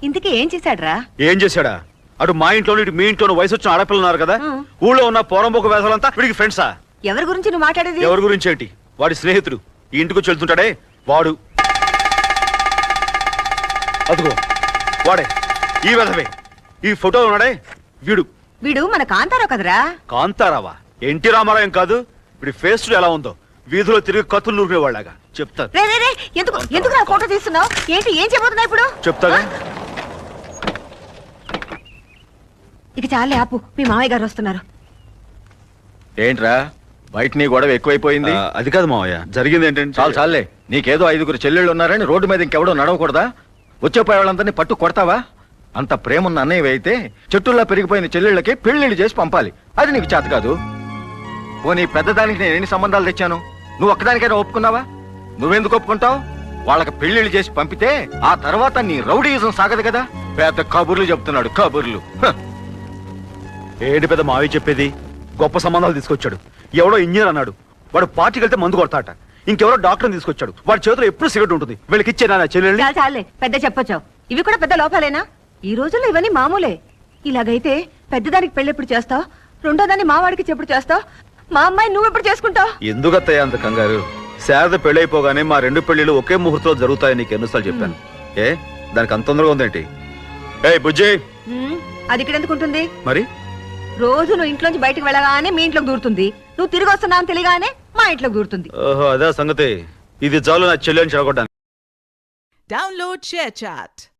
ఇంతకీ ఏం చేశాడ్రా? ఏం చేశాడా? అటు మా ఇంట్లో ఇటు మీ ఇంట్లో వయసు వచ్చిన ఆడపిల్లలు ఉన్నారు కదా, ఊళ్ళో ఉన్న పోరంబోకు వేసాలంతా వీడికి ఫ్రెండ్సా? ఎవరి గురించి నువ్వు మాట్లాడేది? ఎవరి గురించి ఏంటి? వాడి స్నేహితుడు ఈ ఇంటికి వచ్చి వెళ్తుంటాడే వాడు. అదిగో వాడే, ఈ వెధవే. ఈ ఫోటో ఉన్నాడే వీడు. వీడు మన కాంతారావు కదరా? కాంతారావా? ఎన్టీ రామారావు కాదు. వీడి ఫేస్ ఎలా ఉందో, వీధిలో తిరిగి కత్తులు నూరినేవాళ్ళగా. చెప్తా. ఎందుకు నా ఫోటో తీస్తున్నావు? ఏంటి, ఏం చెప్పబోతున్నా ఇప్పుడు? చెప్తాగా. ఇక చాలే ఆపు, మీ మామయ్య గారు వస్తున్నారు. ఏంట్రా బయట నీ గొడవ ఎక్కువైపోయింది? అది కాదు మావయ్య, జరిగింది ఏంటంటే. చాలే, నీకేదో 5 చెల్లెళ్ళు ఉన్నారని రోడ్డు మీద ఇంకెవడో నడవకూడదా? వచ్చేపోయే వాళ్ళందరినీ పట్టు కొడతావా? అంత ప్రేమన్న అన్నయ్య అయితే చెట్టుల్లా పెరిగిపోయిన చెల్లెళ్ళకి పెళ్లిళ్ళు చేసి పంపాలి. అది నీకు చేత కాదు. పోనీ పెద్దదానికి నేను ఎన్ని సంబంధాలు తెచ్చాను? నువ్వు ఒక్కదానికైనా ఒప్పుకున్నావా? నువ్వెందుకు ఒప్పుకుంటావు? వాళ్ళకి పెళ్లిళ్ళు చేసి పంపితే ఆ తర్వాత నీ రౌడీయిజం సాగదు కదా. పెద్ద కబుర్లు చెప్తున్నాడు, కబుర్లు. ఏంటి పెద్ద మావయ్య చెప్పేది? గొప్ప సంబంధాలు తీసుకొచ్చాడు. ఎవడో ఇంజనీర్ అన్నాడు, వాడు పార్టీకి వెళ్తే మందు కొడతాట. ఇంకెవరో డాక్టర్ని తీసుకొచ్చాడు, వాడి చేతిలో ఎప్పుడు సిగరెట్ ఉంటుంది. వీళ్ళకి ఇచ్చేనా చెల్లెల్ని? చాలే, పెద్ద చెప్పొచ్చావు. ఇవి కూడా పెద్ద లోపాలేనా? ఈ రోజుల్లో ఇవన్నీ మామూలే. ఇలాగైతే పెద్దదానికి పెళ్లి ఎప్పుడు చేస్తావు? రెండో దాన్ని మావాడికి ఎప్పుడు చేస్తావు? మా అమ్మాయి నువ్వు ఎప్పుడు చేసుకుంటావు? ఎందుకత్తయ్య అంత కంగారు? శారద పెళ్ళైపోగానే మా 2 పెళ్లిళ్ళు ఒకే ముహూర్తంలో జరుగుతాయని నీకు ఎన్నిసార్లు చెప్పాను. ఏ దానికి అంత తొందరగా ఉందేంటి? ఏ బుజ్జి, అది ఇక్కడ ఎందుకు ఉంటుంది? మరి రోజు నువ్వు ఇంట్లోంచి బయటకు వెళ్ళగానే మీ ఇంట్లోకి దూరుతుంది. నువ్వు తిరిగి వస్తున్నావు తెలియగానే మా ఇంట్లోకి దూరుతుంది. ఓహో అదే సంగతి. ఇది చాలు నా చెల్లెని చెడగొట్టాను. Download ShareChat.